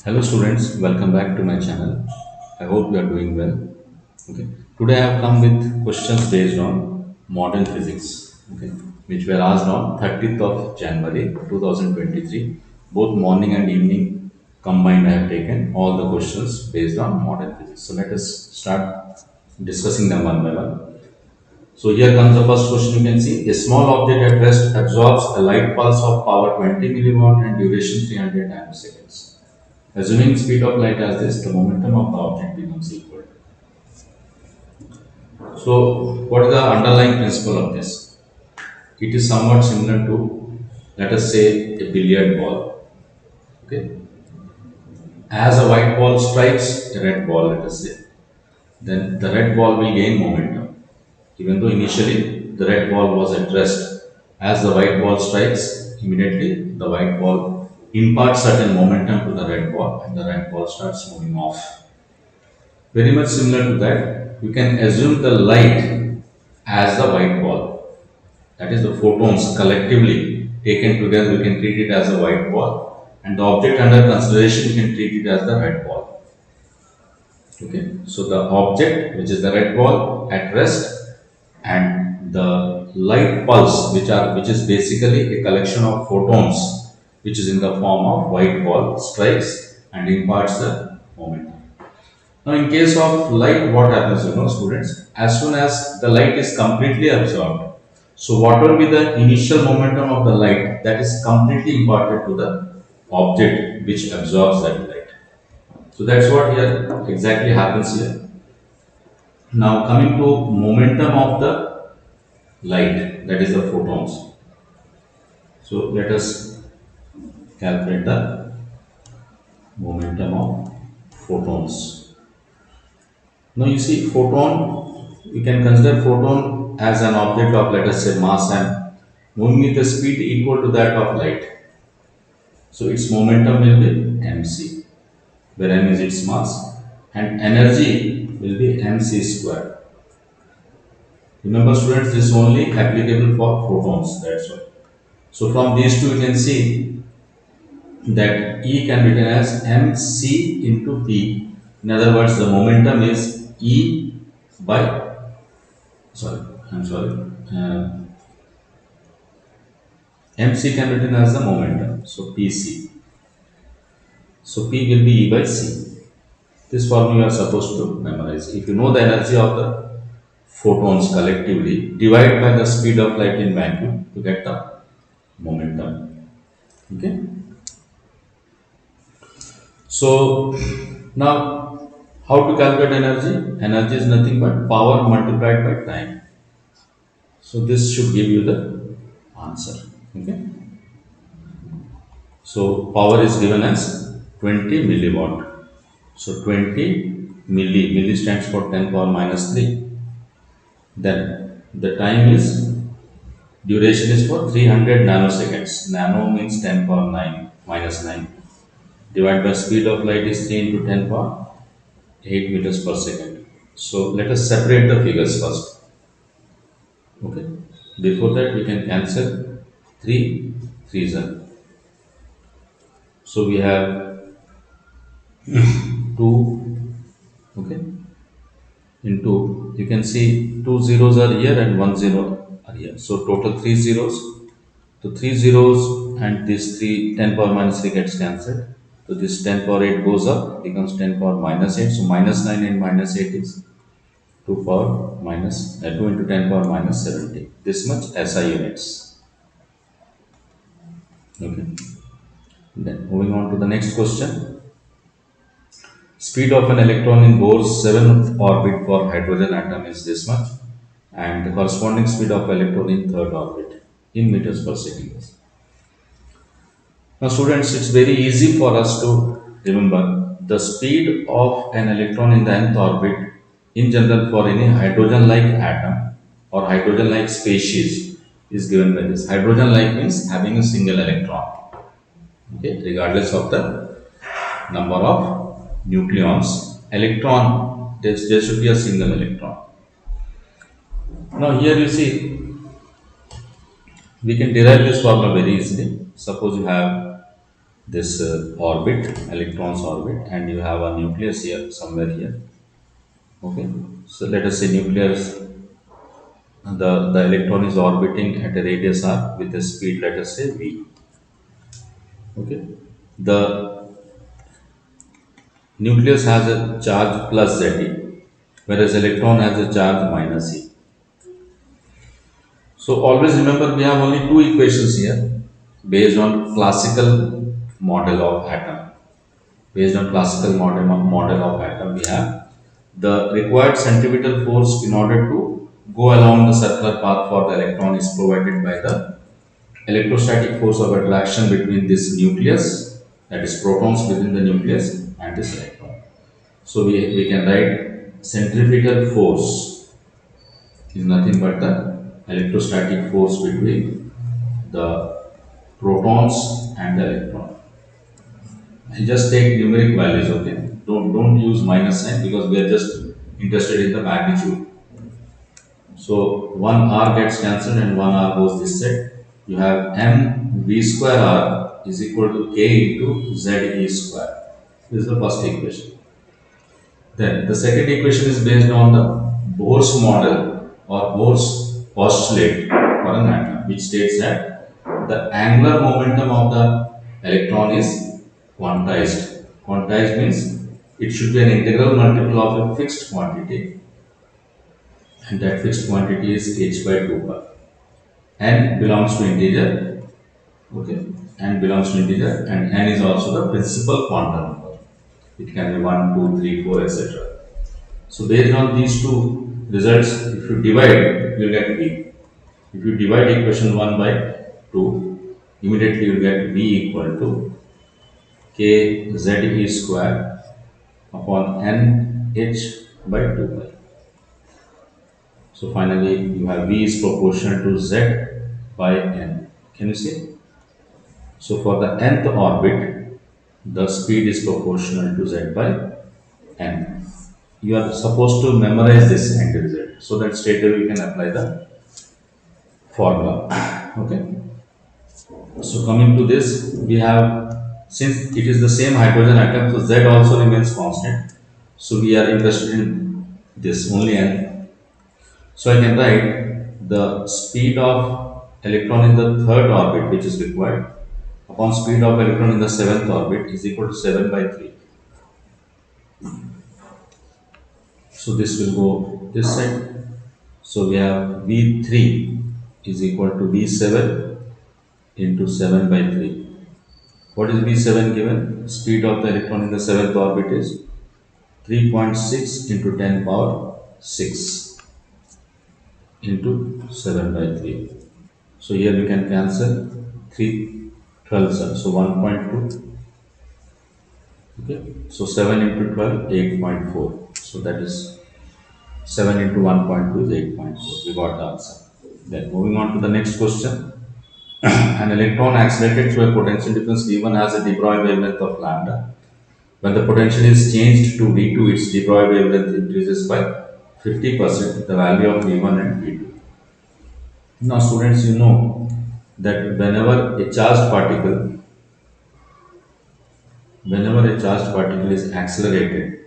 Hello students, welcome back to my channel. I hope you are doing well. Okay. Today I have come with questions based on modern physics, okay, which were asked on 30th of January 2023. Both morning and evening combined I have taken all the questions based on modern physics. So let us start discussing them one by one. So here comes the first question. You can see a small object at rest absorbs a light pulse of power 20 milliwatt and duration 300 nanoseconds. Assuming speed of light as this, the momentum of the object becomes equal. So, what is the underlying principle of this? It is somewhat similar to, let us say, a billiard ball. Okay, as a white ball strikes a red ball, let us say, then the red ball will gain momentum. Even though initially the red ball was at rest, as the white ball strikes, immediately the white ball imparts certain momentum to the red ball, and the red ball starts moving off. Very much similar to that, you can assume the light as the white ball. That is the photons collectively taken together, we can treat it as a white ball, and the object under consideration, you can treat it as the red ball. Okay, so the object, which is the red ball at rest, and the light pulse, which is basically a collection of photons, which is in the form of white ball, strikes and imparts the momentum. Now, in case of light, what happens, students? As soon as the light is completely absorbed, so what will be the initial momentum of the light that is completely imparted to the object which absorbs that light. So that's what here exactly happens here. Now, coming to momentum of the light, that is the photons. So let us calculate the momentum of photons. Now you see photon, you can consider photon as an object of, let us say, mass m moving with a speed equal to that of light. So its momentum will be mc, where m is its mass, and energy will be mc square. Remember students, this is only applicable for photons, that's why. So from these two you can see that E can be written as mc into p. In other words, the momentum is E by sorry, I'm sorry. MC can be written as the momentum, so PC. So P will be E by C. This formula you are supposed to memorize. If you know the energy of the photons collectively, divide by the speed of light in vacuum to get the momentum. Okay. So now, how to calculate energy? Energy is nothing but power multiplied by time. So this should give you the answer. Okay. So power is given as 20 milliwatt. So 20 milli stands for 10 power minus 3. Then the time is, duration is for 300 nanoseconds. Nano means 10 power 9 minus 9. Divided by speed of light is 3 into 10 power 8 meters per second. So let us separate the figures first. Okay. Before that we can cancel 3 3s. So we have 2, okay, into, you can see 2 zeros are here and 1 zero are here. So total 3 zeros. So 3 zeros and this 10 power minus 3 gets cancelled. So this 10 power 8 goes up, becomes 10 power minus 8. So minus 9 and minus 8 is 2 power minus 2 into 10 power minus 70. This much SI units. Okay. Then moving on to the next question. Speed of an electron in Bohr's 7th orbit for hydrogen atom is this much, and the corresponding speed of electron in 3rd orbit in meters per second. Now students, it's very easy for us to remember the speed of an electron in the nth orbit in general for any hydrogen-like atom or hydrogen-like species is given by this. Hydrogen-like means having a single electron, okay, regardless of the number of nucleons. Electron, there should be a single electron. Now here you see, we can derive this formula very easily. Suppose you have this orbit, electron's orbit, and you have a nucleus here, somewhere here. Okay, so let us say nucleus, the electron is orbiting at a radius r with a speed, let us say v. Okay, the nucleus has a charge plus Ze, whereas electron has a charge minus e. So always remember we have only two equations here based on classical model of atom. Based on classical model of atom, we have the required centripetal force in order to go along the circular path for the electron is provided by the electrostatic force of attraction between this nucleus, that is protons within the nucleus, and this electron. So we can write centripetal force is nothing but the electrostatic force between the protons and the electron. I just take numeric values, okay? Don't use minus sign because we are just interested in the magnitude. So one r gets cancelled and one r goes this side. You have m v square r is equal to k into z e square. This is the first equation. Then the second equation is based on the Bohr's model or Bohr's postulate for an atom, which states that the angular momentum of the electron is quantized. Quantized means it should be an integral multiple of a fixed quantity, and that fixed quantity is h by 2 pi. N belongs to integer, okay, n belongs to integer, and n is also the principal quantum number. It can be 1, 2, 3, 4, etc. So based on these two results, if you divide, you will get V. If you divide equation 1 by 2, immediately you will get V equal to k z e square upon n h by 2 pi. So finally you have V is proportional to z by n. Can you see? So for the nth orbit, the speed is proportional to z by n. You are supposed to memorize this end result so that straight away you can apply the formula. Okay. So coming to this, we have, since it is the same hydrogen atom, so Z also remains constant. So we are interested in this only n. So I can write the speed of electron in the third orbit, which is required, upon speed of electron in the seventh orbit is equal to 7 by 3. So this will go this side. So we have V3 is equal to V7 into 7 by 3. What is V7 given? Speed of the electron in the seventh orbit is 3.6 into 10 power 6 into 7 by 3. So here we can cancel 3 12, so 1.2. Okay, so 7 into 12, 8.4. So that is 7 into 1.2 is 8.4. We got the answer. Then moving on to the next question. An electron accelerated through a potential difference V1 has a de Broglie wavelength of lambda. When the potential is changed to V2, its de Broglie wavelength increases by 50%, the value of V1 and V2. Now students, you know that whenever a charged particle is accelerated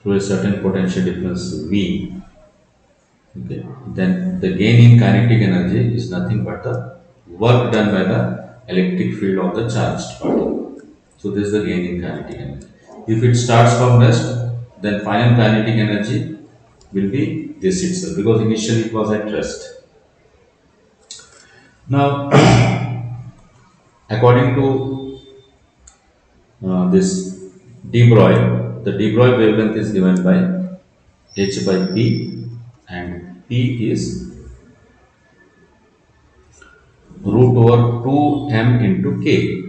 through a certain potential difference V, okay, then the gain in kinetic energy is nothing but the work done by the electric field of the charged particle. So this is the gain in kinetic energy. If it starts from rest, then final kinetic energy will be this itself, because initially it was at rest. Now, according to this de Broglie, the de Broglie wavelength is given by h by p, and p is root over 2m into k.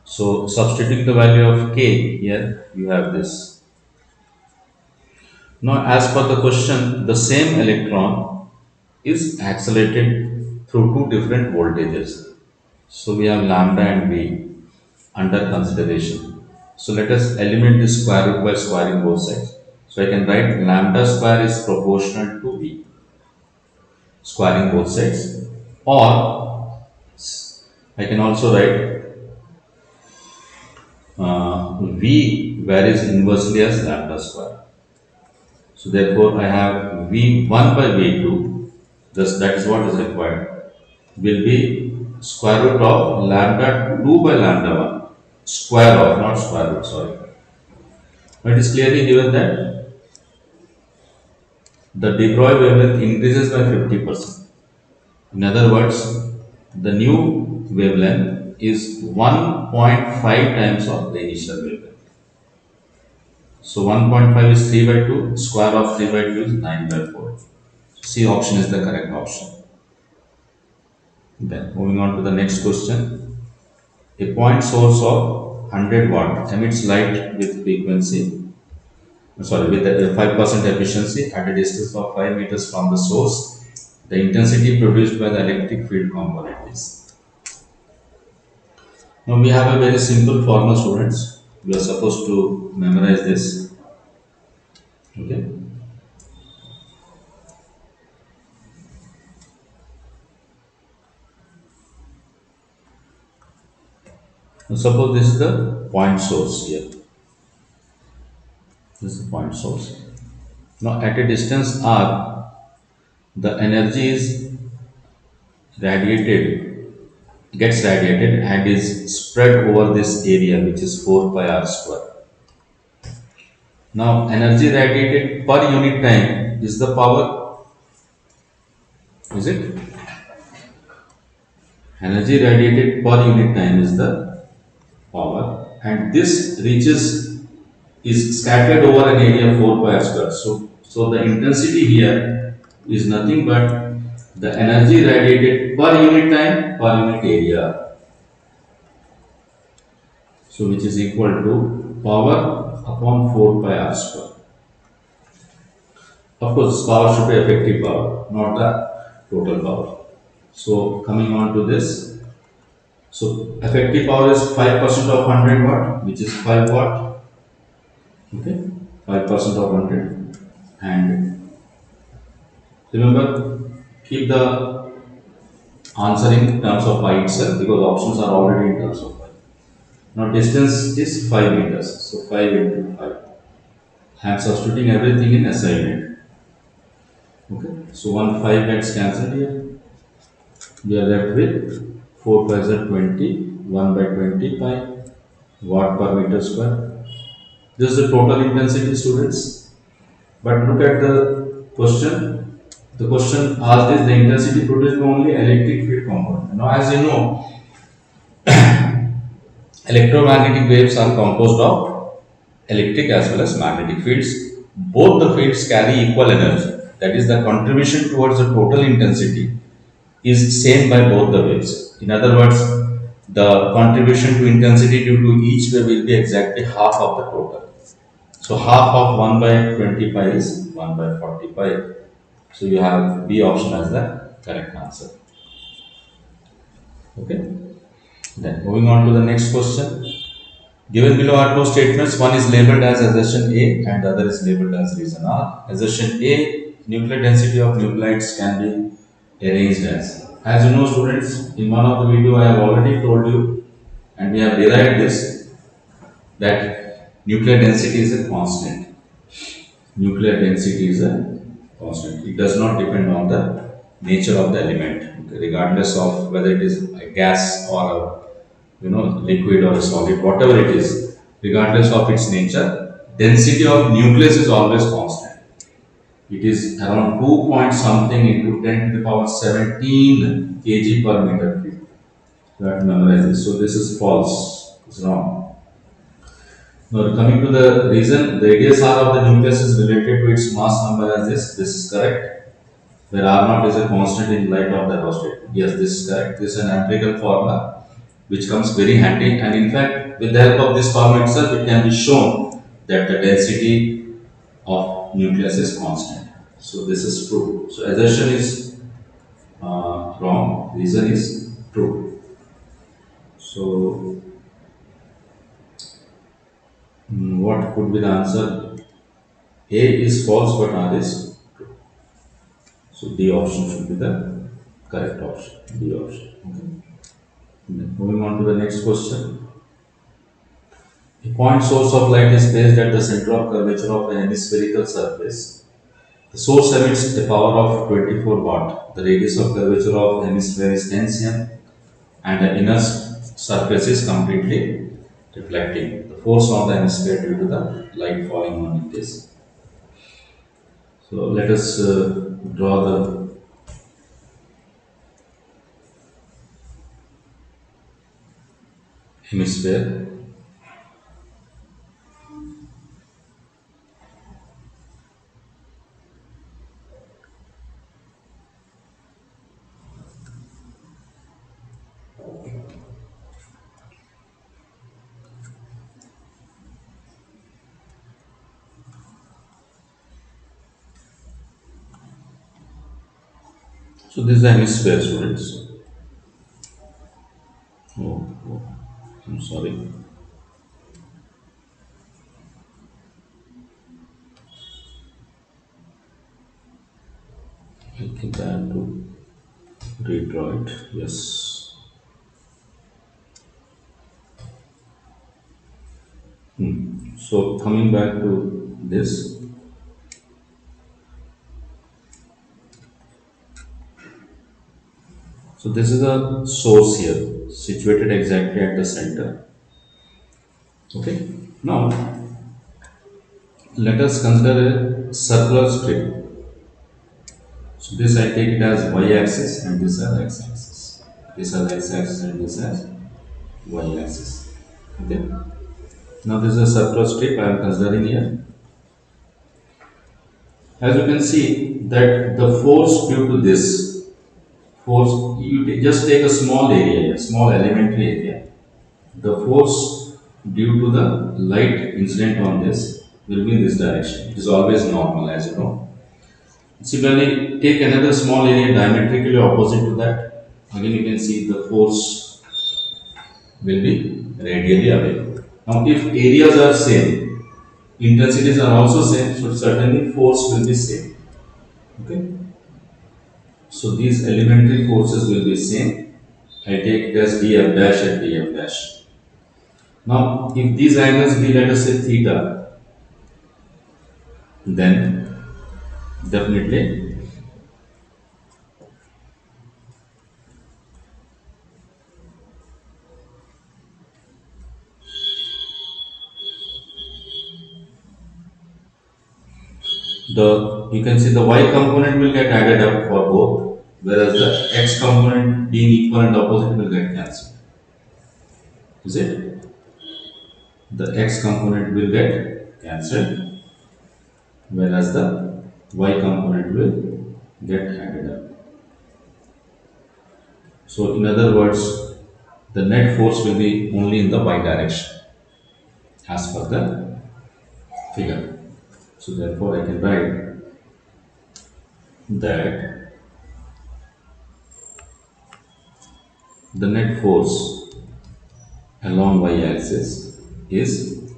So substituting the value of k here, you have this. Now as per the question, the same electron is accelerated through two different voltages. So we have lambda and v under consideration. So let us eliminate this square root by squaring both sides. So I can write lambda square is proportional to v, squaring both sides, or I can also write V varies inversely as lambda square. So therefore I have V1 by V2, thus that is what is required, will be square root of lambda 2 by lambda 1. Square of, not square root, sorry. But it is clearly given that the de Broglie wavelength increases by 50%. In other words, the new wavelength is 1.5 times of the initial wavelength. So 1.5 is 3 by 2, square of 3 by 2 is 9 by 4. C option is the correct option. Then moving on to the next question. A point source of 100 watt emits light with frequency, sorry, with a 5% efficiency at a distance of 5 meters from the source. The intensity produced by the electric field component is. Now we have a very simple formula, students. We are supposed to memorize this. Okay. Now suppose this is the point source here. This is the point source. Now at a distance r, the energy is radiated, gets radiated and is spread over this area, which is 4 pi r square. Now energy radiated per unit time is the power, is it? Energy radiated per unit time is the power, and this reaches, is scattered over an area of 4 pi r square. So the intensity here is nothing but the energy radiated per unit time per unit area. So which is equal to power upon 4 pi r square. Of course, power should be effective power, not the total power. So coming on to this, so effective power is 5% of 100 watt, which is 5 watt. Okay, 5% of 100. And remember, keep the answer in terms of pi itself because options are already in terms of pi. Now distance is 5 meters, so 5 into 5. I am substituting everything in SI unit. Okay, so 1 5 gets cancelled here. We are left with 4 pi is 20, 1 by 20 pi watt per meter square. This is the total intensity, students. But look at the question. The question asked is the intensity produced by only electric field component. Now, as you know, electromagnetic waves are composed of electric as well as magnetic fields. Both the fields carry equal energy. That is, the contribution towards the total intensity is same by both the waves. In other words, the contribution to intensity due to each wave will be exactly half of the total. So half of 1 by 20 pi is 1 by 40 pi. So you have B option as the correct answer. Okay. Then moving on to the next question. Given below are two statements. One is labeled as assertion A and the other is labeled as reason R. Assertion A, nuclear density of nuclides can be arranged as. As you know, students, in one of the video I have already told you and we have derived this, that nuclear density is a constant. Nuclear density is a constant. It does not depend on the nature of the element, regardless of whether it is a gas or a liquid or a solid, whatever it is, regardless of its nature, density of nucleus is always constant. It is around 2 point something into 10 to the power 17 kg per meter cube. You have to memorize this. So this is false. It's wrong. Now coming to the reason, the radius r of the nucleus is related to its mass number as this. This is correct. Where r naught is a constant in light of the rosette. Yes, this is correct. This is an empirical formula which comes very handy, and in fact with the help of this formula itself it can be shown that the density of nucleus is constant. So this is true. So assertion is wrong, reason is true. So what could be the answer? A is false but R is true. So D option should be the correct option. D option. Okay. Moving on to the next question. A point source of light is placed at the center of curvature of a hemispherical surface. The source emits a power of 24 watt. The radius of curvature of hemisphere is 10 cm and the inner surface is completely reflecting. The force on the hemisphere due to the light falling on it is. So let us draw the hemisphere. So this is the hemisphere, students. Oh, I'm sorry. I think I have to redraw it. Yes. So coming back to this, so this is a source here, situated exactly at the center. Okay. Now let us consider a circular strip. So this I take it as y-axis and this as x-axis. This as x-axis and this as y-axis. Okay. Now this is a circular strip I am considering here. As you can see that the force due to this force, you just take a small area, a small elementary area. The force due to the light incident on this will be in this direction. It is always normal, as you know. Similarly, take another small area diametrically opposite to that. Again, you can see the force will be radially away. Now, if areas are same, intensities are also same, so certainly force will be same. Okay. So these elementary forces will be same. I take it as df dash and df dash. Now, if these angles be, let us say, theta, then definitely the, you can see the y component will get added up for both, whereas the x component being equal and opposite will get cancelled. Is it? The x component will get cancelled, whereas the y component will get added up. So, in other words, the net force will be only in the y direction as per the figure. So, therefore, I can write that the net force along y axis is,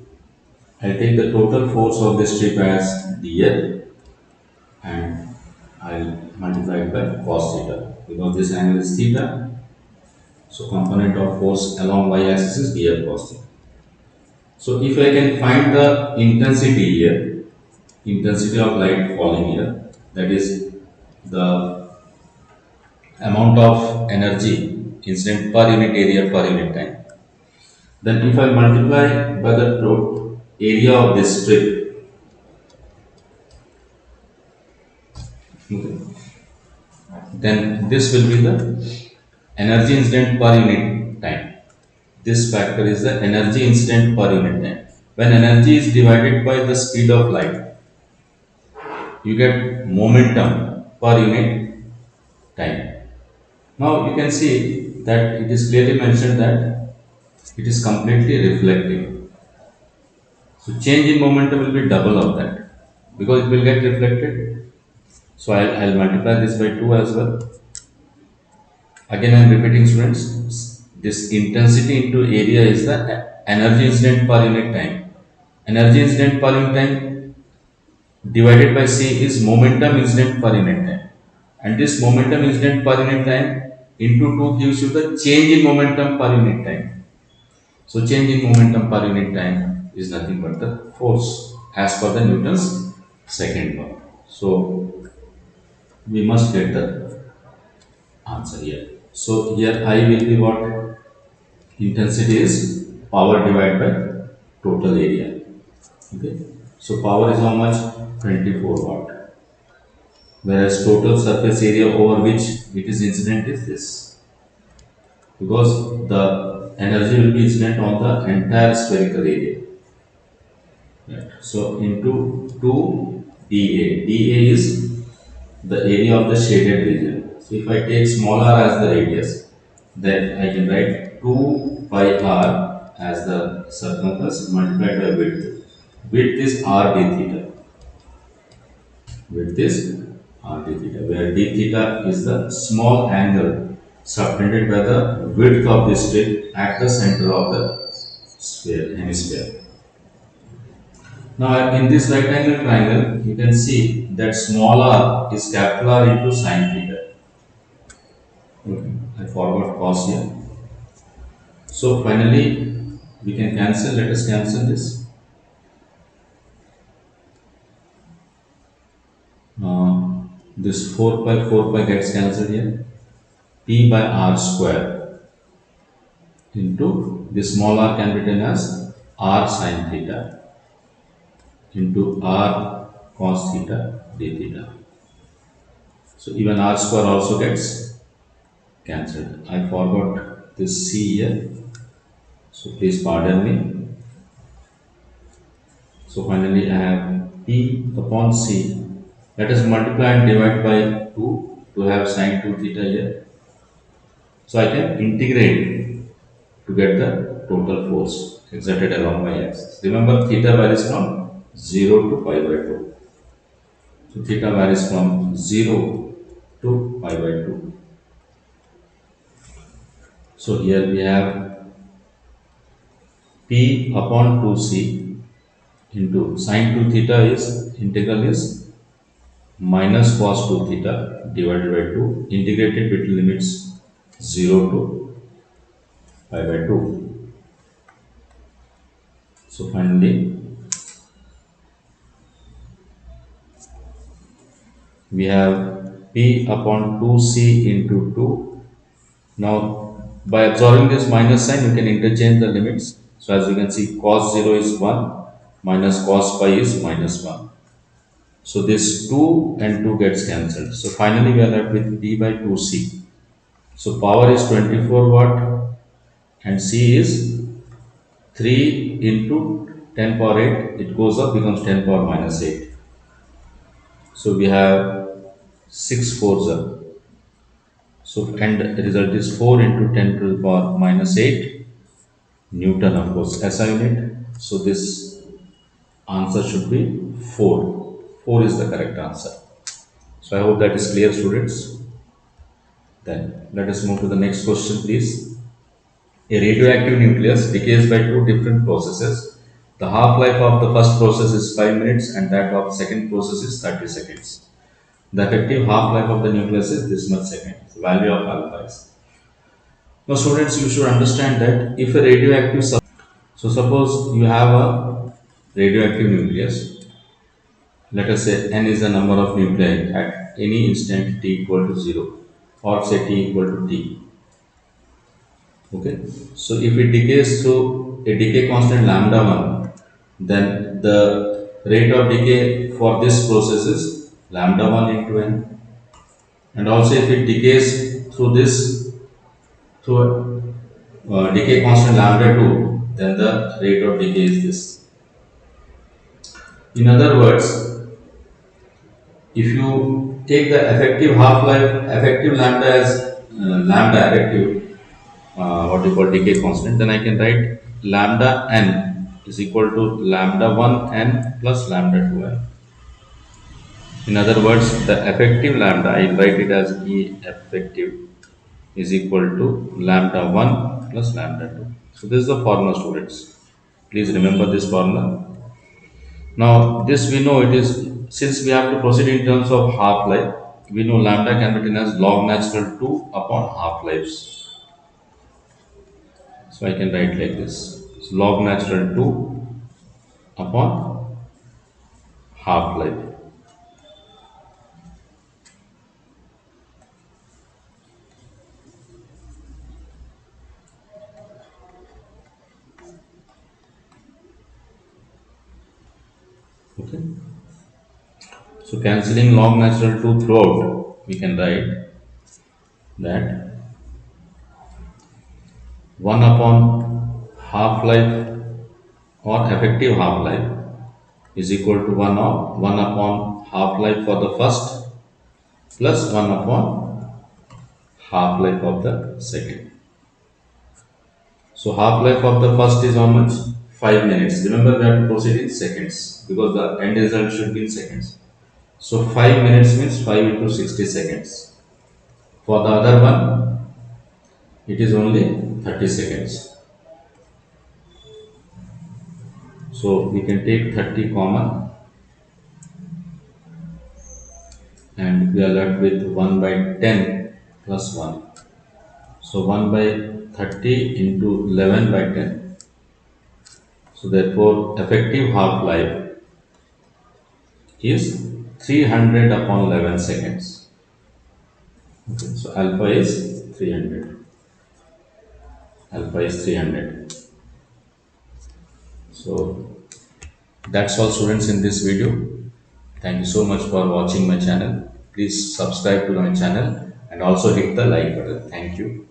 I take the total force of this strip as dl and I'll multiply it by cos theta because this angle is theta. So component of force along y axis is dl cos theta. So if I can find the intensity here, intensity of light falling here, that is the amount of energy incident per unit area per unit time, then if I multiply by the total area of this strip, okay, then this will be the energy incident per unit time. This factor is the energy incident per unit time. When energy is divided by the speed of light, you get momentum per unit time. Now you can see that it is clearly mentioned that it is completely reflective. So change in momentum will be double of that because it will get reflected. So I'll multiply this by 2 as well. Again, I am repeating, students, this intensity into area is the energy incident per unit time. Energy incident per unit time divided by C is momentum incident per unit time. And this momentum incident per unit time into 2 gives you the change in momentum per unit time. So change in momentum per unit time is nothing but the force as per the Newton's second law. So we must get the answer here. So here I will be what? Intensity is power divided by total area. Okay. So power is how much? 24 watt. Whereas total surface area over which it is incident is this. Because the energy will be incident on the entire spherical area. Right. So into 2 dA. dA is the area of the shaded region. So if I take small r as the radius, then I can write 2 pi r as the circumference multiplied by width. Width is r d theta. Width is r d theta, where d theta is the small angle subtended by the width of the strip at the center of the hemisphere. Now, in this right angle triangle, you can see that small r is capital R into sine theta. Okay, I forgot cos here. So finally, we can cancel. Let us cancel this. This 4 pi gets cancelled here. P by r square into this small r can be written as r sine theta into r cos theta d theta. So even r square also gets cancelled. I forgot this c here, so please pardon me. So finally I have p upon c. Let us multiply and divide by 2 to have sine 2 theta here. So I can integrate to get the total force exerted along my axis. Remember, theta varies from 0 to pi by 2. So theta varies from 0 to pi by 2. So here we have P upon 2c into sine 2 theta is integral is minus cos 2 theta divided by 2 integrated between limits 0 to pi by 2. So finally we have P upon 2c into 2. Now by absorbing this minus sign you can interchange the limits. So as you can see, cos 0 is 1 minus cos pi is minus 1. So this 2 and 2 gets cancelled. So finally we are left with P by 2c. So power is 24 watt and C is 3 into 10 power 8. It goes up, becomes 10 power minus 8. So we have 6 fours up. So and the result is 4 into 10 to the power minus 8 Newton, of course, SI unit. So this answer should be 4. 4 is the correct answer. So I hope that is clear, students. Then let us move to the next question, please. A radioactive nucleus decays by two different processes. The half-life of the first process is 5 minutes and that of the second process is 30 seconds. The effective half-life of the nucleus is this much seconds. The value of alpha is. Now students, you should understand that if a radioactive so suppose you have a radioactive nucleus, let us say n is the number of nuclei at any instant t equal to 0 or say t equal to t. Okay, so if it decays through a decay constant lambda 1, then the rate of decay for this process is lambda 1 into n, and also if it decays through this through decay constant lambda 2, then the rate of decay is this. In other words, if you take the effective half-life, effective lambda as lambda effective, what you call decay constant, then I can write lambda n is equal to lambda 1 n plus lambda 2 n. In other words, the effective lambda, I will write it as E effective is equal to lambda 1 plus lambda 2. So this is the formula, students. Please remember this formula. Now this we know it is, since we have to proceed in terms of half-life, we know lambda can be written as log natural 2 upon half lives. So I can write like this. So log natural 2 upon half life. Okay. So cancelling log natural 2 throughout, we can write that 1 upon half life or effective half life is equal to 1 upon half life for the first plus 1 upon half life of the second. So half life of the first is how much? 5 minutes. Remember we have to proceed in seconds because the end result should be in seconds. So 5 minutes means 5 into 60 seconds. For the other one, it is only 30 seconds. So we can take 30 common and we are left with 1 by 10 plus 1. So 1 by 30 into 11 by 10. So therefore effective half life is 300 upon 11 seconds. Okay, so alpha is 300. Alpha is 300. So that's all students in this video. Thank you so much for watching my channel. Please subscribe to my channel and also hit the like button. Thank you.